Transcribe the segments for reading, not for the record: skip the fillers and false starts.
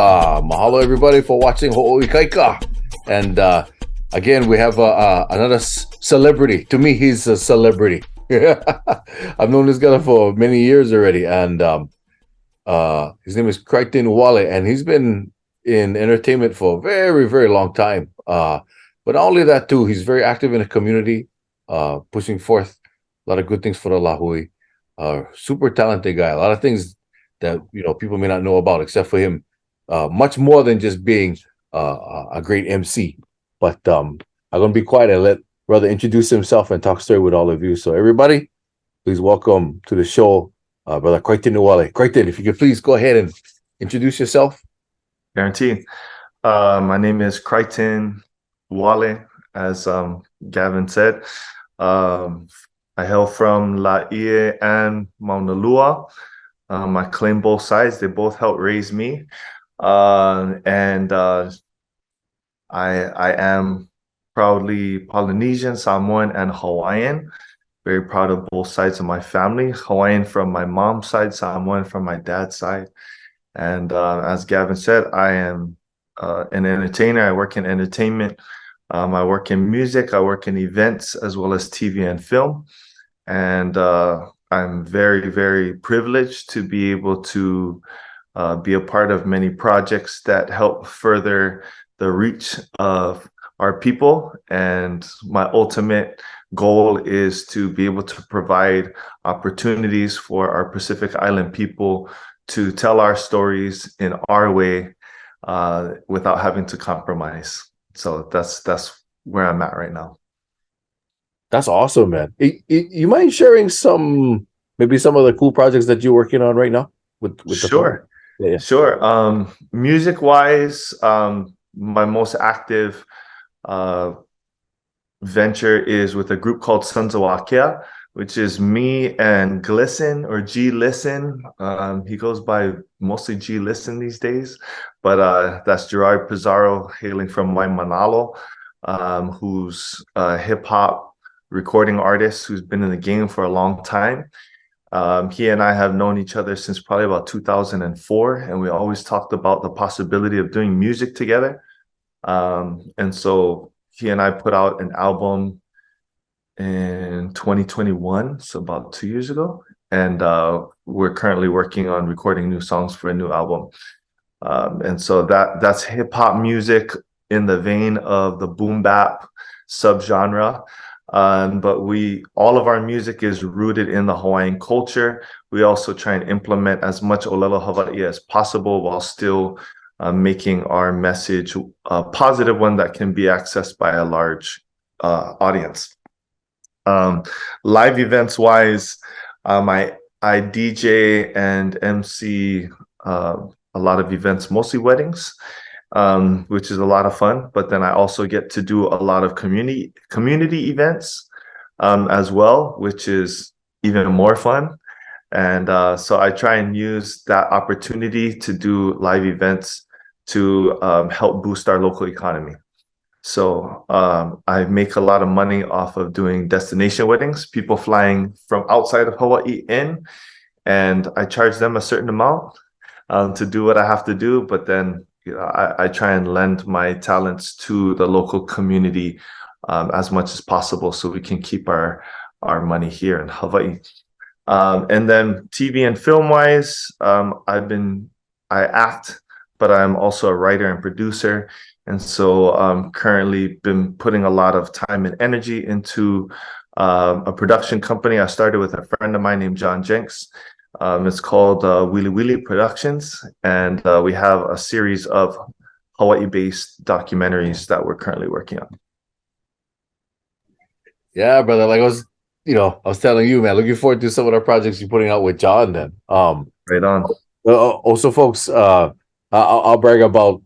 Mahalo everybody for watching Ho'oi Kaika. And again, we have another celebrity. To me, he's a celebrity. I've known this guy for many years already. And his name is Crichton Uale. And he's been in entertainment for a very, very long time. But not only that, too, he's very active in the community, pushing forth a lot of good things for the Lahui. Super talented guy. A lot of things that people may not know about, except for him, much more than just being a great MC. But I'm gonna be quiet and let brother introduce himself and talk story with all of you. So everybody, please welcome to the show, brother Crichton Uale. Crichton, if you could please go ahead and introduce yourself. Guaranteed. My name is Crichton Uale, as Gavin said. I hail from Laie and Mauna Lua. I claim both sides. They both helped raise me. I am proudly Polynesian, Samoan, and Hawaiian. Very proud of both sides of my family. Hawaiian from my mom's side, Samoan from my dad's side. And as Gavin said, I am an entertainer. I work in entertainment. I work in music. I work in events as well as TV and film. And I'm very, very privileged to be able to be a part of many projects that help further the reach of our people. And my ultimate goal is to be able to provide opportunities for our Pacific Island people to tell our stories in our way without having to compromise. So that's where I'm at right now. That's awesome, man. You mind sharing maybe some of the cool projects that you're working on right now with Sure. Yeah. Sure. Music wise, my most active venture is with a group called Sons of Wakea, which is me and Glisten, or G Listen. He goes by mostly G Listen these days, but that's Gerard Pizarro, hailing from Waimanalo, who's a hip hop recording artist who's been in the game for a long time. He and I have known each other since probably about 2004, and we always talked about the possibility of doing music together. And so he and I put out an album in 2021, so about 2 years ago, and we're currently working on recording new songs for a new album. And so that's hip hop music in the vein of the boom bap subgenre. But all of our music is rooted in the Hawaiian culture. We also try and implement as much Olelo Hawaii as possible while still making our message a positive one that can be accessed by a large audience. Live events wise, I DJ and MC a lot of events, mostly weddings, which is a lot of fun. But then I also get to do a lot of community events as well, which is even more fun. And so I try and use that opportunity to do live events to help boost our local economy. So I make a lot of money off of doing destination weddings, people flying from outside of Hawaii in, and I charge them a certain amount to do what I have to do. But then I try and lend my talents to the local community as much as possible so we can keep our money here in Hawaii. And then TV and film wise, I act, but I'm also a writer and producer. And so currently been putting a lot of time and energy into a production company. I started with a friend of mine named John Jenks. It's called Wili Wili Productions, and we have a series of Hawaii-based documentaries that we're currently working on. Yeah, brother. Like I was telling you, man, looking forward to some of the projects you're putting out with John. Then, right on. Also, folks, I'll brag about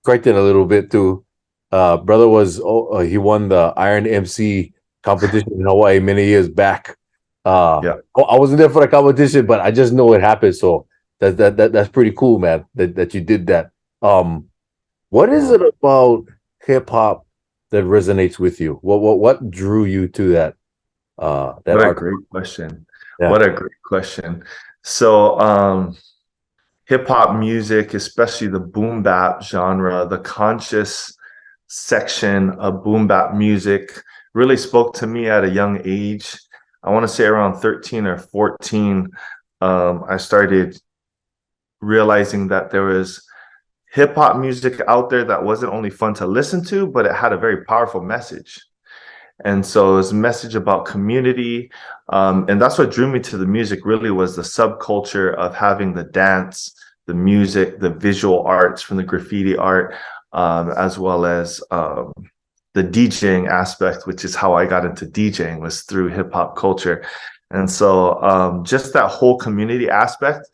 Crichton a little bit too. Brother he won the Iron MC competition in Hawaii many years back. Yeah, I wasn't there for the competition, but I just know it happened. So that's pretty cool, man. That you did that. What is it about hip hop that resonates with you? What drew you to that? What a great question. Yeah. What a great question. So hip hop music, especially the boom bap genre, the conscious section of boom bap music really spoke to me at a young age. I want to say around 13 or 14, I started realizing that there was hip hop music out there that wasn't only fun to listen to, but it had a very powerful message. And so it was a message about community. And that's what drew me to the music really was the subculture of having the dance, the music, the visual arts from the graffiti art, as well as the DJing aspect, which is how I got into DJing was through hip hop culture. And so just that whole community aspect,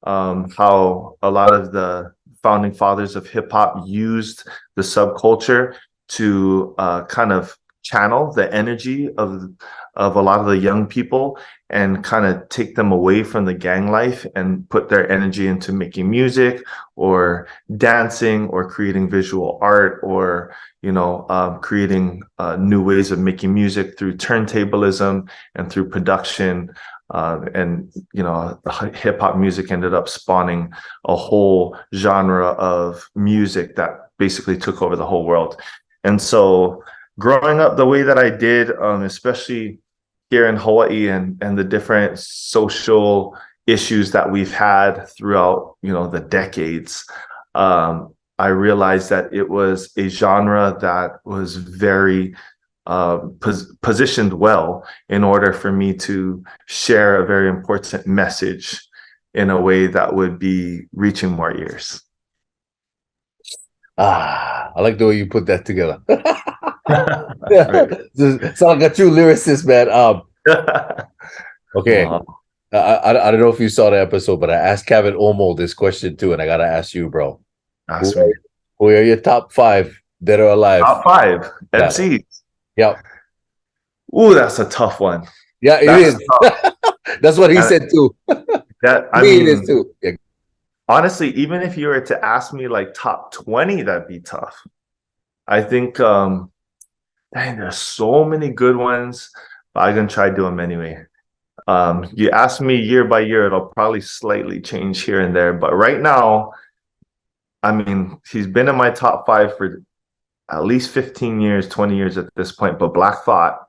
how a lot of the founding fathers of hip hop used the subculture to kind of channel the energy of a lot of the young people and kind of take them away from the gang life and put their energy into making music or dancing or creating visual art or creating new ways of making music through turntablism and through production. And the hip hop music ended up spawning a whole genre of music that basically took over the whole world. And so growing up the way that I did, especially here in Hawaii and the different social issues that we've had throughout, the decades, I realized that it was a genre that was very positioned well in order for me to share a very important message in a way that would be reaching more ears. I like the way you put that together. Right. Sound like a true lyricist, man. Okay. I don't know if you saw the episode, but I asked Kevin Omo this question too, and I gotta ask you, bro. Who are your top 5 dead or alive? Top 5 MCs. Yep. Ooh, that's a tough one. Yeah, it is. That's what he said too. I mean, it is too. Yeah. Honestly, even if you were to ask me like top 20, that'd be tough. I think there's so many good ones, but I'm gonna try to do them anyway. You ask me year by year, it'll probably slightly change here and there. But right now, I mean, he's been in my top 5 for at least 15 years, 20 years at this point. But Black Thought,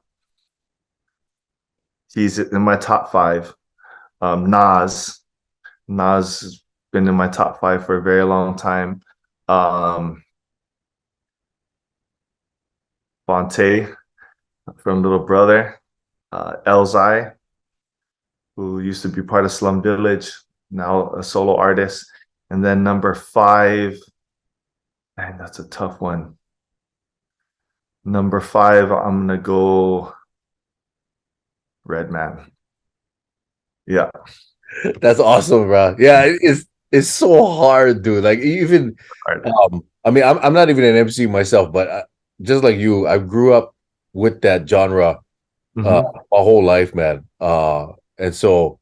he's in my top 5. Nas has been in my top 5 for a very long time. Fonte from Little Brother, Elzai, who used to be part of Slum Village, now a solo artist. And then number 5, man, that's a tough one. Number 5, I'm gonna go Redman. Yeah, that's awesome, bro. Yeah, it's so hard, dude. Like even, I mean, I'm not even an MC myself, but just like you, I grew up with that genre my whole life, man. And so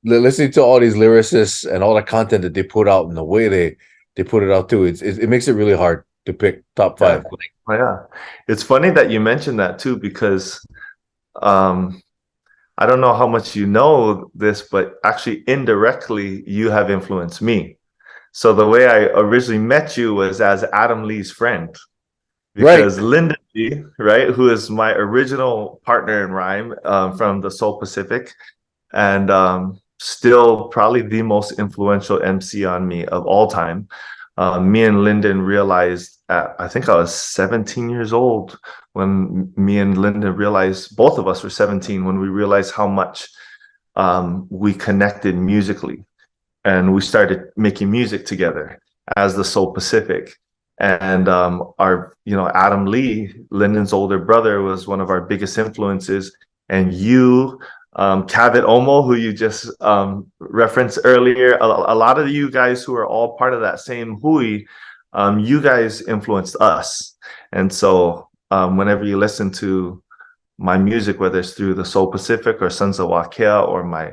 listening to all these lyricists and all the content that they put out and the way they put it out too, it makes it really hard to pick top 5. Yeah, it's funny that you mentioned that too, because I don't know how much you know this, but actually indirectly you have influenced me. So the way I originally met you was as Adam Lee's friend, because Lyndon Lee, right, who is my original partner in rhyme from the Soul Pacific, and still probably the most influential MC on me of all time. Me and Lyndon realized I think I was 17 years old when me and Lyndon realized, both of us were 17, when we realized how much we connected musically. And we started making music together as the Soul Pacific. And our, Adam Lee, Lyndon's older brother, was one of our biggest influences. And you, Kavit Omo, who you just referenced earlier, a lot of you guys who are all part of that same hui, you guys influenced us. And so whenever you listen to my music, whether it's through the Soul Pacific or Sons of Wakea or my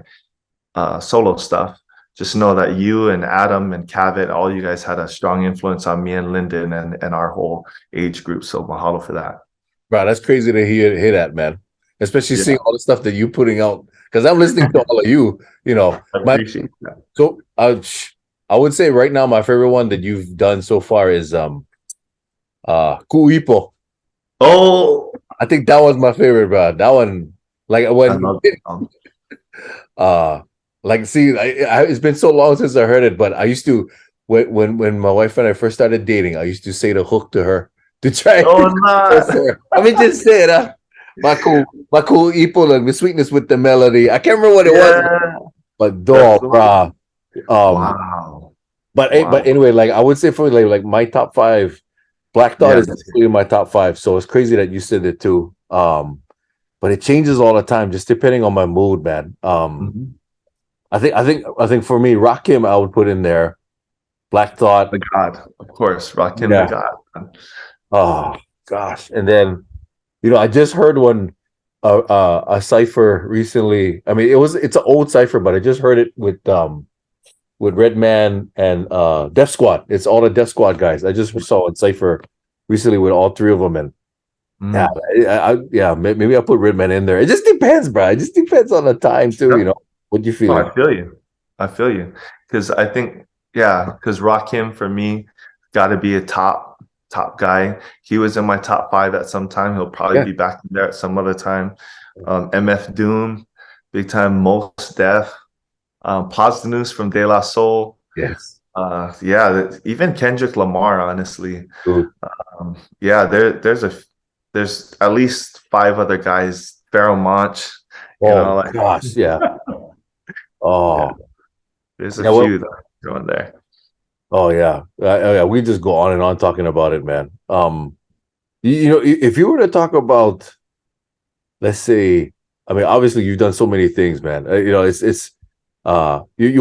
solo stuff, just know that you and Adam and Kavit, all you guys had a strong influence on me and Lyndon and our whole age group. So mahalo for that. Bro, that's crazy to hear that, man. Especially seeing all the stuff that you're putting out. Because I'm listening to all of you, I appreciate that. So I would say right now my favorite one that you've done so far is Kuipo. Oh, I think that was my favorite, bro. That one, like I when love that song. uh like see it's been so long since I heard it, but I used to when my wife and I first started dating, I used to say the hook to her to try to Oh, impress not. her. I mean, just say it, Maku ipo and the sweetness with the melody. I can't remember what it was, Yeah, but that's dog, so bruh. Um, wow. but Wow. anyway, like I would say for like my top five, Black Thought is Yes. definitely in my top five. So it's crazy that you said it too. But it changes all the time, just depending on my mood, man. Mhm. I think for me, Rakim I would put in there. Black Thought, The God, of course. Rakim the yeah. God. Oh gosh, and then I just heard one a cipher recently. I mean, it's an old cipher, but I just heard it with Redman and Def Squad. It's all the Def Squad guys. I just saw a cipher recently with all three of them, and yeah, Mm. yeah, maybe I'll put Redman in there. It just depends, bro. It just depends on the time too. Yep. What you Oh, feeling? I feel you. I feel you. Because I think, yeah, because Rakim for me got to be a top guy. He was in my top five at some time. He'll probably Yeah. be back in there at some other time. MF Doom, big time Most Def, Posdnuos from De La Soul. Yes. Yeah, even Kendrick Lamar, honestly. Dude. Yeah, there's at least five other guys. Pharoah Monch, Oh like gosh, yeah. yeah, Oh there's a yeah. Well, few that are going there. oh yeah. Yeah. We just go on and on talking about it, man. If you were to talk about, let's say, I mean, obviously you've done so many things, man. You're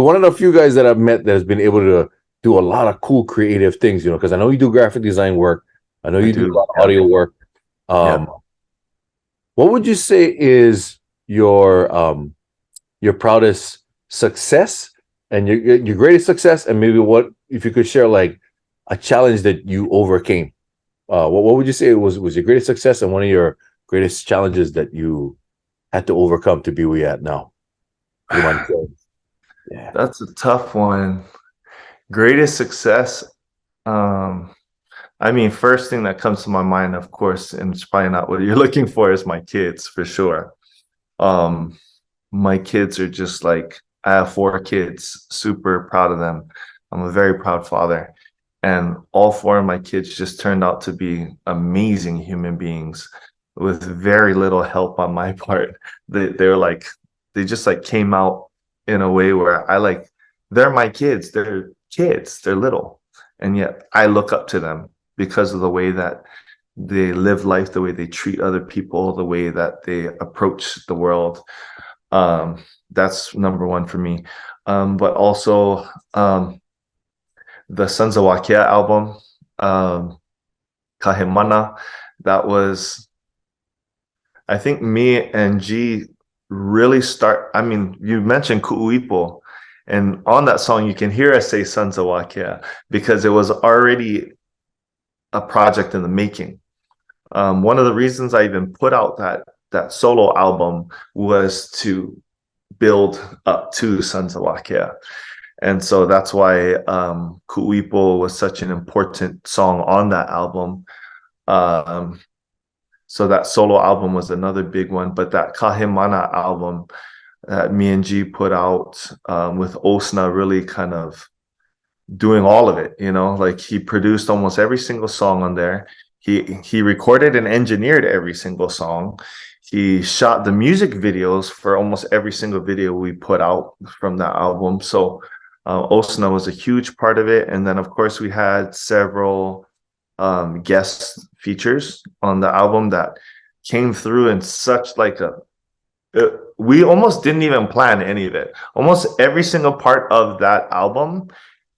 one of the few guys that I've met that has been able to do a lot of cool creative things. Because I know you do graphic design work. I know I you do a do. lot of Yeah. audio work. Yeah. Um, what would you say is your proudest success and your greatest success, and maybe what if you could share like a challenge that you overcame? What would you say was your greatest success and one of your greatest challenges that you had to overcome to be where you're at now? Do you mind sharing? Yeah. That's a tough one. Greatest success. Um, I mean, first thing that comes to my mind, of course, and it's probably not what you're looking for, is my kids for sure. Um, my kids are just like, I have four kids, super proud of them. I'm a very proud father. And all four of my kids just turned out to be amazing human beings with very little help on my part. They're like, they just like came out in a way where they're my kids. They're kids. They're little. And yet I look up to them because of the way that they live life, the way they treat other people, the way that they approach the world. That's number one for me. But also the Sons of Wakia album, um, Kahemana, that was, I think me and G really start. I mean, you mentioned Kuuipo, and on that song, you can hear us say Sons of Wakia because it was already a project in the making. One of the reasons I even put out that solo album was to build up to Sons of Wakia. And so that's why Kuipo was such an important song on that album. Um, so that solo album was another big one. But that Kahemana album that me and G put out with Osna really kind of doing all of it, like he produced almost every single song on there. He recorded and engineered every single song. He shot the music videos for almost every single video we put out from that album. So Osna was a huge part of it. And then of course we had several guest features on the album that came through in such like we almost didn't even plan any of it. Almost every single part of that album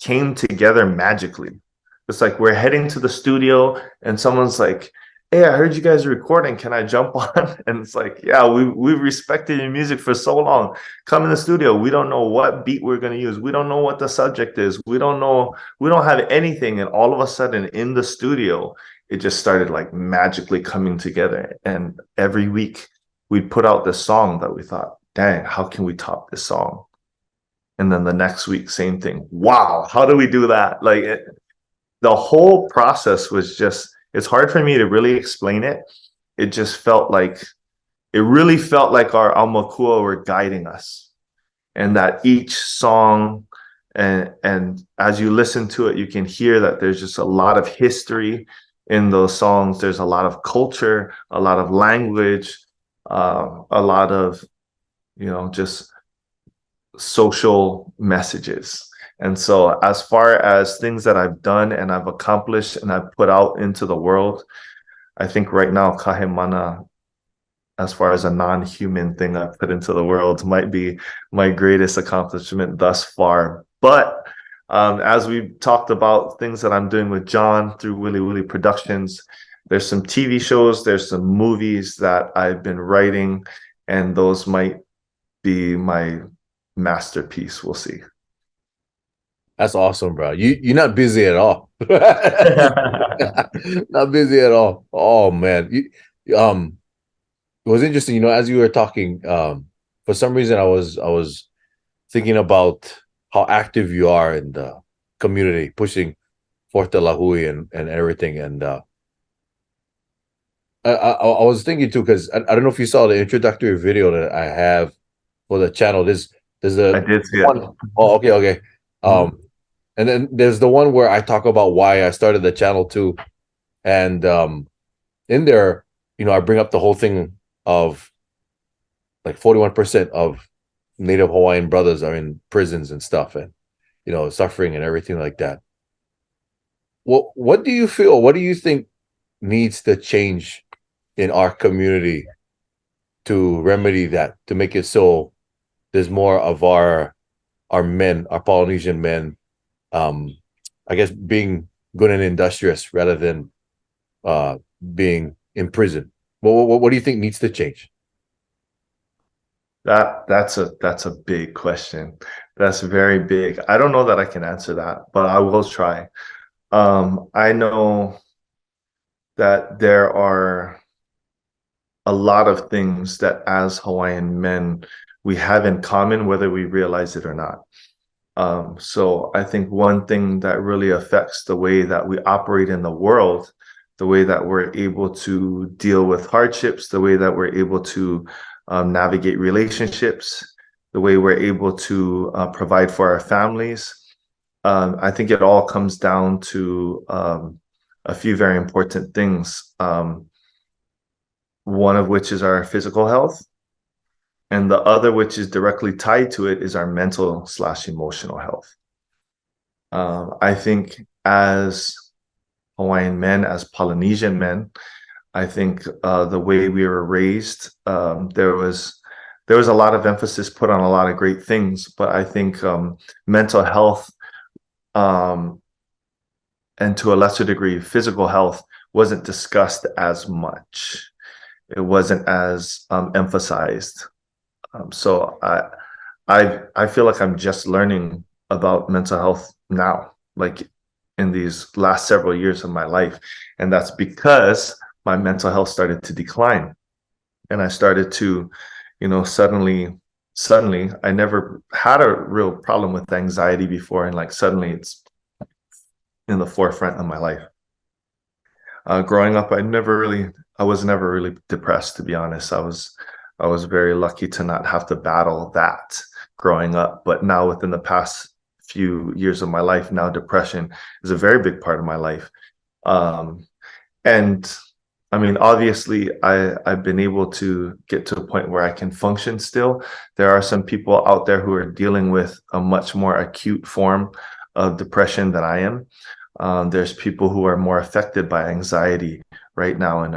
came together magically. It's like we're heading to the studio and someone's like, "Hey, I heard you guys are recording. Can I jump on?" And it's like, "Yeah, we've respected your music for so long. Come in the studio. We don't know what beat we're gonna use. We don't know what the subject is. We don't know. We don't have anything." And all of a sudden, in the studio, it just started like magically coming together. And every week, we'd put out this song that we thought, "Dang, how can we top this song?" and then the next week, same thing. Wow, how do we do that? Like the whole process was just, it's hard for me to really explain it. It just felt like, it really felt like our Aumakua were guiding us, and that each song, and as you listen to it, you can hear that there's just a lot of history in those songs. There's a lot of culture, a lot of language, a lot of, just social messages. And so as far as things that I've done and I've accomplished and I've put out into the world, I think right now Kahemana, as far as a non-human thing I've put into the world, might be my greatest accomplishment thus far. But as we've talked about things that I'm doing with John through Willy Willy Productions, there's some TV shows, there's some movies that I've been writing, and those might be my masterpiece. We'll see. That's awesome, bro. You're not busy at all. Not busy at all. Oh man. It was interesting, as you were talking, for some reason I was thinking about how active you are in the community, pushing Forte Lahui and everything. And I was thinking too, because I don't know if you saw the introductory video that I have for the channel. There's I did see one. it. Oh, okay. And then there's the one where I talk about why I started the channel too. And in there, I bring up the whole thing of like 41% of Native Hawaiian brothers are in prisons and stuff, and suffering and everything like that. What do you feel? What do you think needs to change in our community to remedy that, to make it so there's more of our men, our Polynesian men, I guess, being good and industrious rather than being in prison? What do you think needs to change? That's a big question. That's very big. I don't know that I can answer that, but I will try. I know that there are a lot of things that as Hawaiian men we have in common, whether we realize it or not. So I think one thing that really affects the way that we operate in the world, the way that we're able to deal with hardships, the way that we're able to navigate relationships, the way we're able to provide for our families. I think it all comes down to a few very important things. One of which is our physical health, and the other, which is directly tied to it, is our mental/emotional health. I think as Hawaiian men, as Polynesian men, I think the way we were raised, there was a lot of emphasis put on a lot of great things, but I think mental health, and to a lesser degree, physical health, wasn't discussed as much. It wasn't as emphasized. So I feel like I'm just learning about mental health now, like in these last several years of my life, and that's because my mental health started to decline, and I started to, suddenly I never had a real problem with anxiety before, and like suddenly it's in the forefront of my life. Growing up, I was never really depressed, to be honest. I was very lucky to not have to battle that growing up. But now within the past few years of my life, now depression is a very big part of my life. And I mean, obviously, I've been able to get to a point where I can function still. There are some people out there who are dealing with a much more acute form of depression than I am. There's people who are more affected by anxiety right now and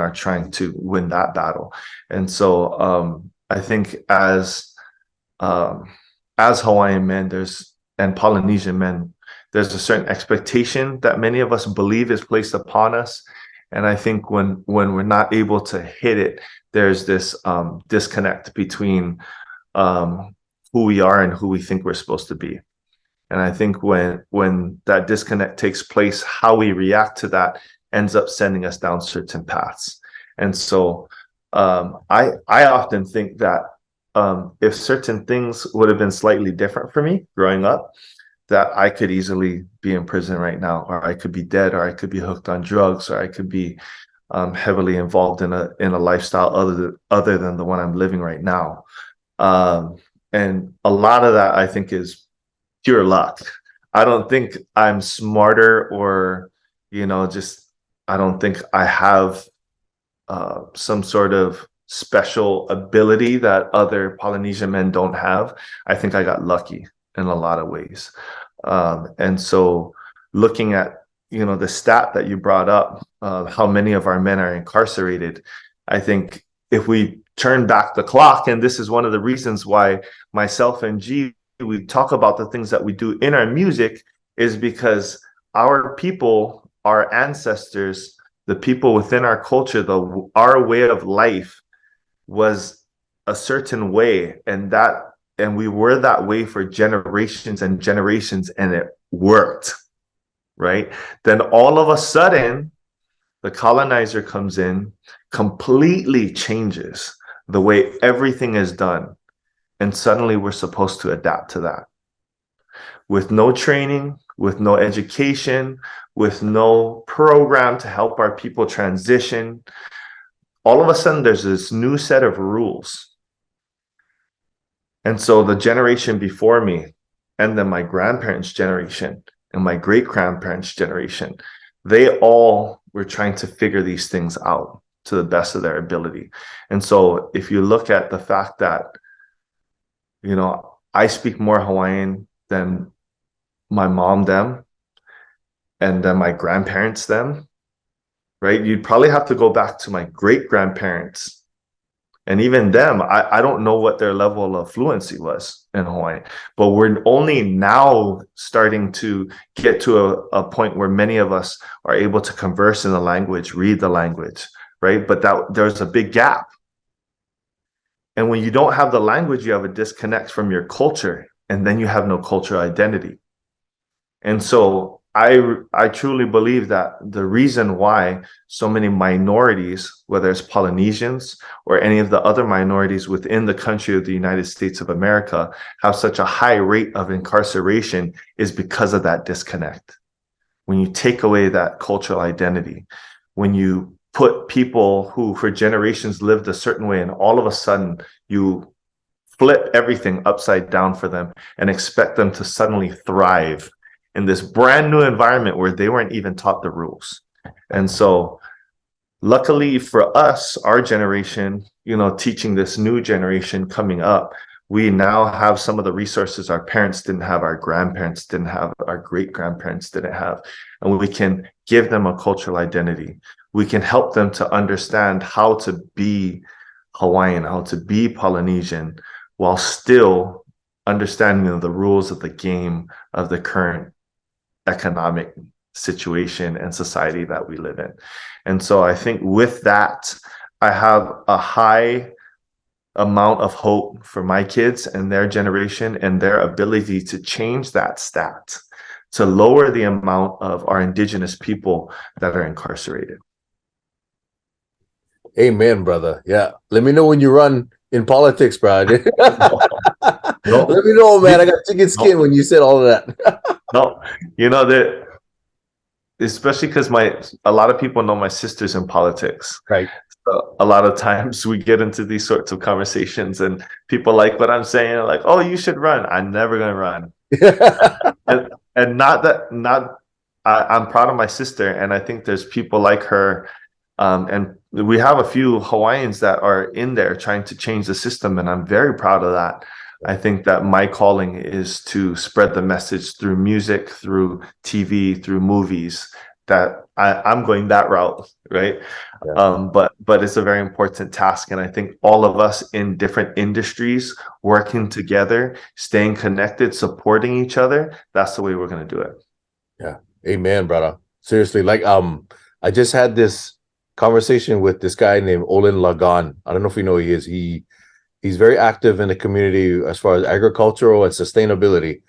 are trying to win that battle. And so I think as Hawaiian men, and Polynesian men, there's a certain expectation that many of us believe is placed upon us. And I think when we're not able to hit it, there's this disconnect between who we are and who we think we're supposed to be. And I think when that disconnect takes place, how we react to that ends up sending us down certain paths. And so I often think that if certain things would have been slightly different for me growing up, that I could easily be in prison right now, or I could be dead, or I could be hooked on drugs, or I could be heavily involved in a lifestyle other than the one I'm living right now. Um, and a lot of that I think is pure luck. I don't think I'm smarter or, just I don't think I have some sort of special ability that other Polynesian men don't have. I think I got lucky in a lot of ways. And so looking at, the stat that you brought up, how many of our men are incarcerated, I think if we turn back the clock, and this is one of the reasons why myself and G, we talk about the things that we do in our music, is because our people, our ancestors, the people within our culture, our way of life was a certain way, and we were that way for generations and generations, and it worked, right? Then all of a sudden, the colonizer comes in, completely changes the way everything is done, and suddenly we're supposed to adapt to that with no training, with no education, with no program to help our people transition. All of a sudden, there's this new set of rules. And so the generation before me, and then my grandparents' generation, and my great grandparents' generation, they all were trying to figure these things out to the best of their ability. And so if you look at the fact that, I speak more Hawaiian than my mom them, and then my grandparents them, right? You'd probably have to go back to my great grandparents. And even them, I don't know what their level of fluency was in Hawaiian, but we're only now starting to get to a point where many of us are able to converse in the language, read the language, right? But there's a big gap. And when you don't have the language, you have a disconnect from your culture, and then you have no cultural identity. And so I truly believe that the reason why so many minorities, whether it's Polynesians or any of the other minorities within the country of the United States of America, have such a high rate of incarceration is because of that disconnect. When you take away that cultural identity, when you put people who for generations lived a certain way, and all of a sudden you flip everything upside down for them and expect them to suddenly thrive in this brand new environment where they weren't even taught the rules. And so luckily for us, our generation, teaching this new generation coming up, we now have some of the resources our parents didn't have, our grandparents didn't have, our great grandparents didn't have. And we can give them a cultural identity. We can help them to understand how to be Hawaiian, how to be Polynesian, while still understanding the rules of the game of the current economic situation and society that we live in. And so I think with that, I have a high amount of hope for my kids and their generation and their ability to change that stat, to lower the amount of our indigenous people that are incarcerated. Amen, brother. Yeah. Let me know when you run in politics, bro. No. Let me know, man. I got chicken skin when you said all of that. No, that especially because a lot of people know my sister's in politics. Right. So a lot of times we get into these sorts of conversations and people like what I'm saying, like, oh, you should run. I'm never gonna run. and I'm proud of my sister, and I think there's people like her. And we have a few Hawaiians that are in there trying to change the system, and I'm very proud of that. I think that my calling is to spread the message through music, through TV, through movies, that I'm going that route, right? Yeah. But it's a very important task. And I think all of us in different industries working together, staying connected, supporting each other, that's the way we're going to do it. Yeah. Amen, brother. Seriously. I just had this conversation with this guy named Olin Lagan. I don't know if you know who he is. He's very active in the community as far as agricultural and sustainability.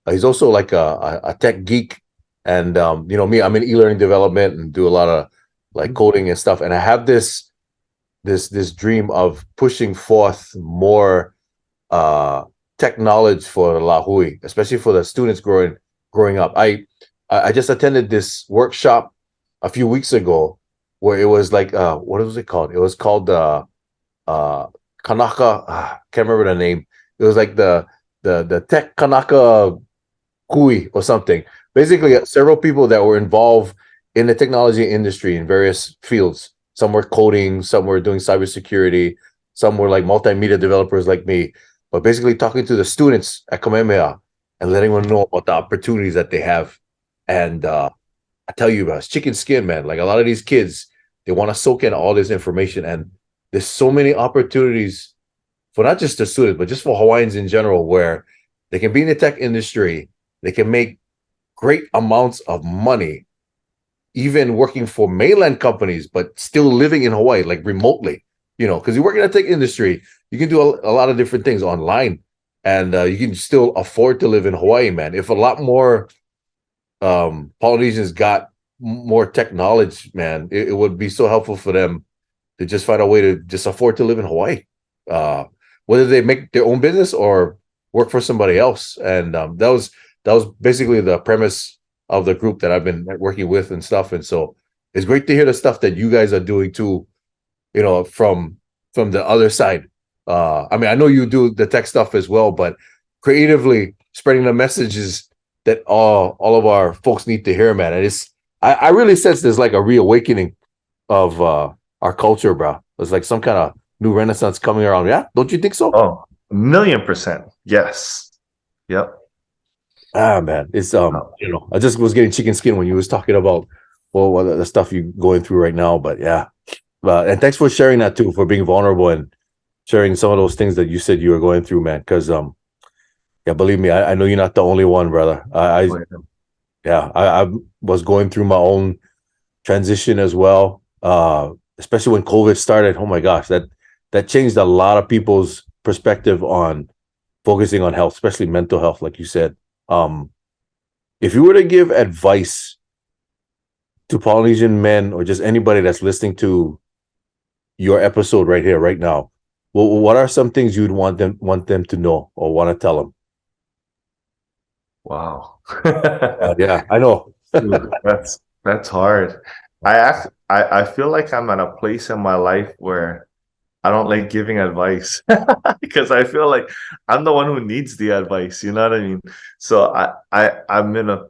He's also like a tech geek. And, me, I'm in e-learning development and do a lot of like coding and stuff. And I have this dream of pushing forth more uh, tech knowledge for La Hui, especially for the students growing up. I just attended this workshop a few weeks ago where it was like what was it called? It was called uh Kanaka. Can't remember the name. It was like the Tech Kanaka Kui or something. Basically, several people that were involved in the technology industry in various fields. Some were coding, some were doing cybersecurity, some were like multimedia developers like me. But basically, talking to the students at Kamehameha and letting them know about the opportunities that they have. And I tell you, about it's chicken skin, man. Like a lot of these kids, they want to soak in all this information, and there's so many opportunities for not just the students, but just for Hawaiians in general, where they can be in the tech industry, they can make great amounts of money, even working for mainland companies, but still living in Hawaii, like remotely, because you work in the tech industry, you can do a lot of different things online, and you can still afford to live in Hawaii, man. If a lot more Polynesians got more tech knowledge, man, it would be so helpful for them to just find a way to just afford to live in Hawaii, uh, whether they make their own business or work for somebody else. And that was basically the premise of the group that I've been working with and stuff. And so it's great to hear the stuff that you guys are doing too, from the other side. I mean, I know you do the tech stuff as well, but creatively spreading the messages that all of our folks need to hear, man. And I really sense there's like a reawakening of our culture, bro. There's like some kind of new renaissance coming around. Yeah, don't you think so? Oh, 1,000,000%. Yes. Yep. Man, it's I just was getting chicken skin when you was talking about the stuff you going through right now. But yeah, and thanks for sharing that too, for being vulnerable and sharing some of those things that you said you were going through, man. Because yeah, believe me, I know you're not the only one, brother. I was going through my own transition as well. Especially when COVID started. Oh my gosh, that changed a lot of people's perspective on focusing on health, especially mental health, like you said. If you were to give advice to Polynesian men or just anybody that's listening to your episode right here, right now, what are some things you'd want them to know or want to tell them? Wow. Yeah, I know. Ooh, that's hard. I feel like I'm at a place in my life where I don't like giving advice because I feel like I'm the one who needs the advice. You know what I mean? So I'm in a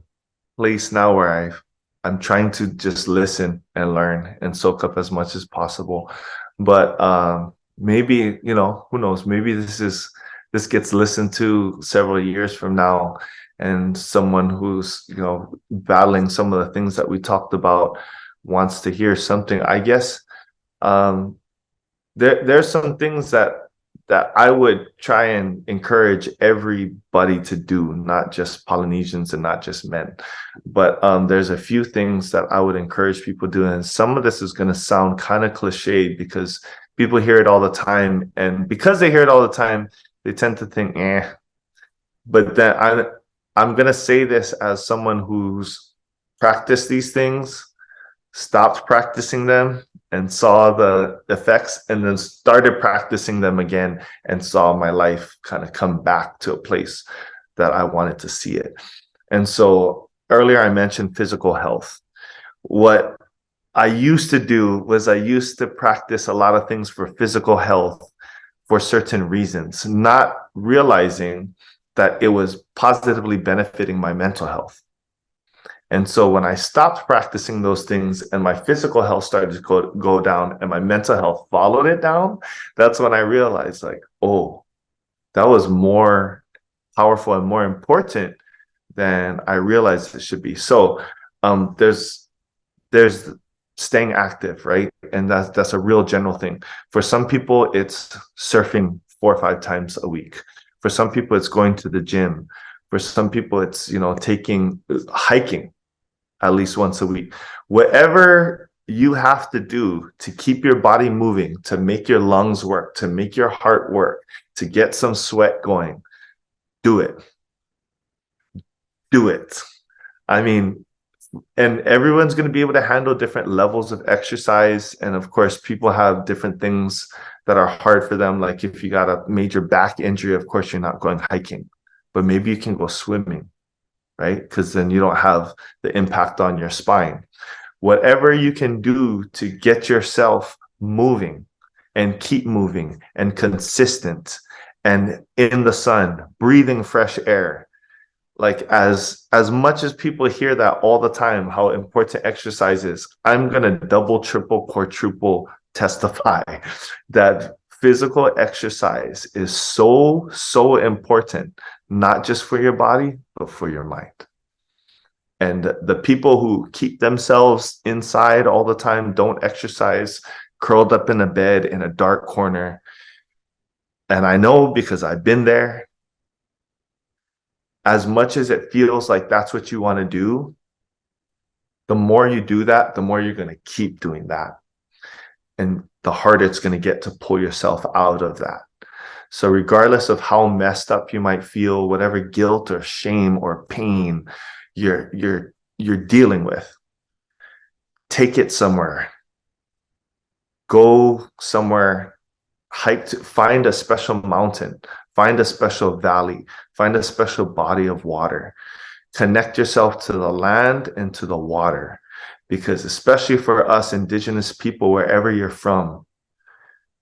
place now where I'm trying to just listen and learn and soak up as much as possible. But maybe, who knows? Maybe this gets listened to several years from now, and someone who's, battling some of the things that we talked about wants to hear something. I guess there's some things that I would try and encourage everybody to do, not just Polynesians and not just men. But there's a few things that I would encourage people to do. And some of this is going to sound kind of cliched because people hear it all the time. And because they hear it all the time, they tend to think, eh. But then I'm going to say this as someone who's practiced these things, stopped practicing them, and saw the effects, and then started practicing them again and saw my life kind of come back to a place that I wanted to see it. And so earlier I mentioned physical health. What I used to do was I used to practice a lot of things for physical health for certain reasons, not realizing that it was positively benefiting my mental health. And so when I stopped practicing those things and my physical health started to go down and my mental health followed it down, that's when I realized, like, oh, that was more powerful and more important than I realized it should be. So there's staying active, right? And that's a real general thing. For some people, it's surfing 4 or 5 times a week. For some people, it's going to the gym. For some people, it's hiking at least once a week. Whatever you have to do to keep your body moving, to make your lungs work, to make your heart work, to get some sweat going, do it. Do it. I mean, and everyone's going to be able to handle different levels of exercise. And of course, people have different things that are hard for them. Like if you got a major back injury, of course, you're not going hiking, but maybe you can go swimming, right? Because then you don't have the impact on your spine. Whatever you can do to get yourself moving and keep moving and consistent and in the sun, breathing fresh air. Like as much as people hear that all the time, how important exercise is, I'm gonna double, triple, quadruple testify that physical exercise is so important, not just for your body, but for your mind. And the people who keep themselves inside all the time, don't exercise, curled up in a bed in a dark corner. And I know because I've been there, as much as it feels like that's what you want to do, the more you do that, the more you're going to keep doing that. And the harder it's going to get to pull yourself out of that. So regardless of how messed up you might feel, whatever guilt or shame or pain you're dealing with, take it somewhere. Go somewhere, hike, find a special mountain, find a special valley, find a special body of water. Connect yourself to the land and to the water. Because especially for us indigenous people, wherever you're from,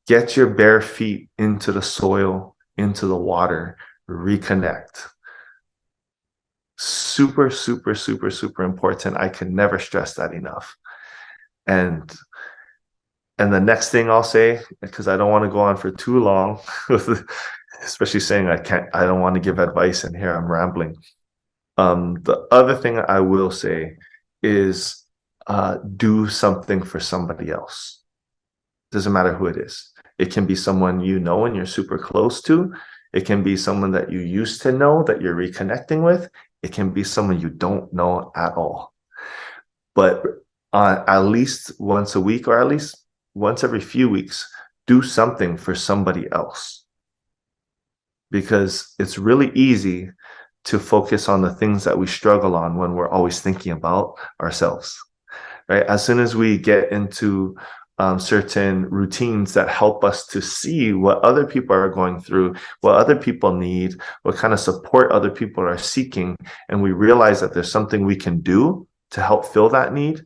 get your bare feet into the soil, into the water, reconnect. Super, super, super, super important. I can never stress that enough. And the next thing I'll say, because I don't want to go on for too long, especially saying I don't want to give advice, and here I'm rambling. The other thing I will say is do something for somebody else. Doesn't matter who it is. It can be someone you know and you're super close to. It can be someone that you used to know that you're reconnecting with. It can be someone you don't know at all. But at least once a week, or at least once every few weeks, do something for somebody else. Because it's really easy to focus on the things that we struggle on when we're always thinking about ourselves, right? As soon as we get into certain routines that help us to see what other people are going through, what other people need, what kind of support other people are seeking, and we realize that there's something we can do to help fill that need,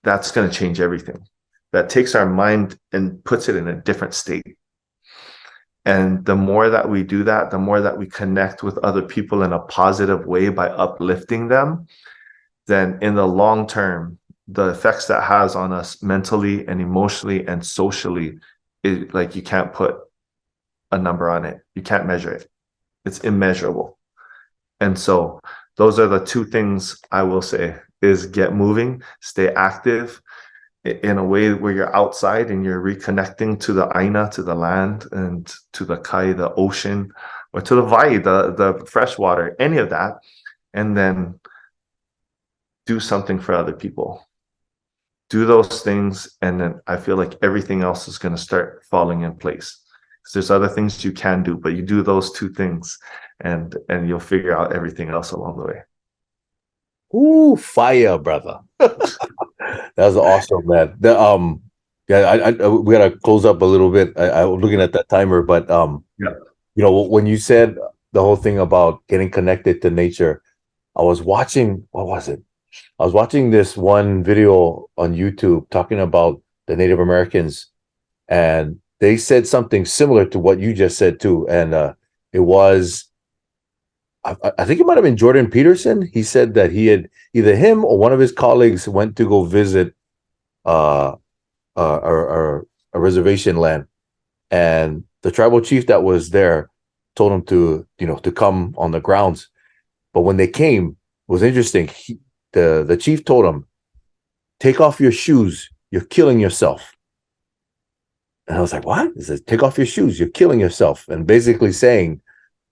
that's going to change everything. That takes our mind and puts it in a different state. And the more that we do that, the more that we connect with other people in a positive way by uplifting them, then in the long term, the effects that has on us mentally and emotionally and socially, like you can't put a number on it. You can't measure it. It's immeasurable. And so those are the two things I will say is get moving, stay active in a way where you're outside and you're reconnecting to the aina, to the land, and to the kai, the ocean, or to the vai, the fresh water, any of that. And then do something for other people. Do those things, and then I feel like everything else is going to start falling in place. Because there's other things you can do, but you do those two things, and you'll figure out everything else along the way. Ooh, fire, brother. That's awesome, man. Yeah, we gotta close up a little bit. I was looking at that timer, but Yeah. you know, when you said the whole thing about getting connected to nature, I was watching, what was it? I was watching this one video on YouTube talking about the Native Americans, and they said something similar to what you just said too. And it was, I think it might have been Jordan Peterson. He said that he had, either him or one of his colleagues went to go visit a reservation land, and the tribal chief that was there told him to, you know, to come on the grounds. But when they came, it was interesting. The chief told him, "Take off your shoes. You're killing yourself." And I was like, "What?" He says, "Take off your shoes. You're killing yourself." And basically saying,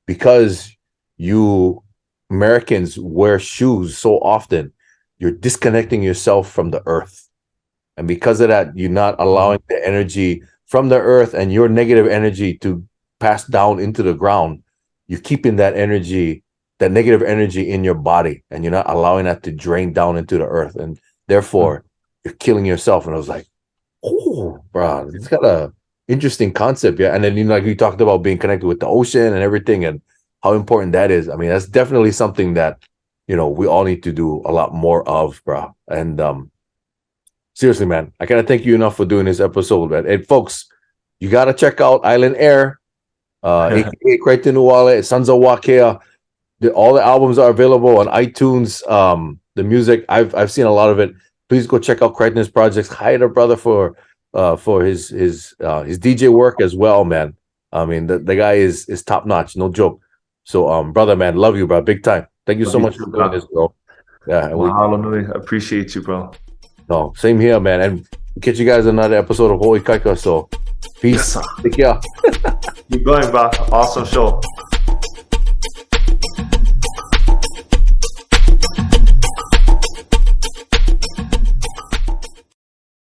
because you Americans wear shoes so often, you're disconnecting yourself from the earth. And because of that, you're not allowing the energy from the earth and your negative energy to pass down into the ground. You're keeping that energy, that negative energy in your body, and you're not allowing that to drain down into the earth. And therefore, you're killing yourself. And I was like, oh, bro, interesting concept, yeah. And then like you talked about being connected with the ocean and everything, and how important that is. I mean, that's definitely something that we all need to do a lot more of, bro. And seriously, man, I cannot thank you enough for doing this episode, man. And folks, you gotta check out Island Air, aka Crichton Uale, Sons of Wakea. All the albums are available on iTunes. The music, I've seen a lot of it. Please go check out Crichton's projects. Hire a brother for his DJ work as well, man. I mean, the guy is top notch, no joke. So, brother, man, love you, bro, big time. Thank you so much for doing this, bro. Yeah, and Mahalo, appreciate you, bro. No, same here, man. And we'll catch you guys in another episode of Ho'oikaika. So, peace. Yes, take care. Keep going, bro. Awesome show.